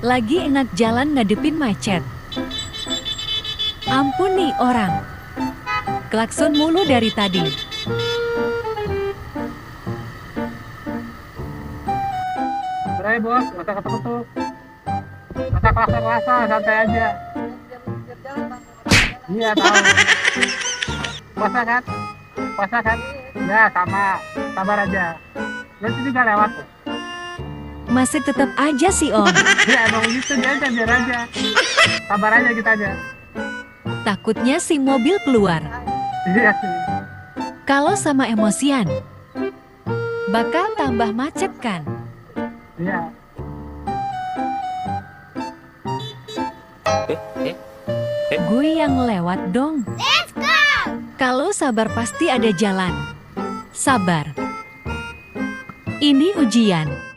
Lagi enak jalan ngadepin macet. Ampun nih orang. Klakson mulu dari tadi. Udah ya bos, nggak usah ketuk-ketuk. Nggak usah kelakson-kelakson, santai aja. Iya tahu. Puasa kan? Puasa kan? Udah sama, sabar aja. Nanti juga lewat tuh. Masih tetap aja sih Om. Ya emang gitu aja, biar aja. Sabar aja kita aja. Takutnya si mobil keluar. Iya sih. Kalau sama emosian, bakal tambah macet kan? Iya. Gue yang lewat dong. Let's go! Kalau sabar pasti ada jalan. Sabar. Ini ujian.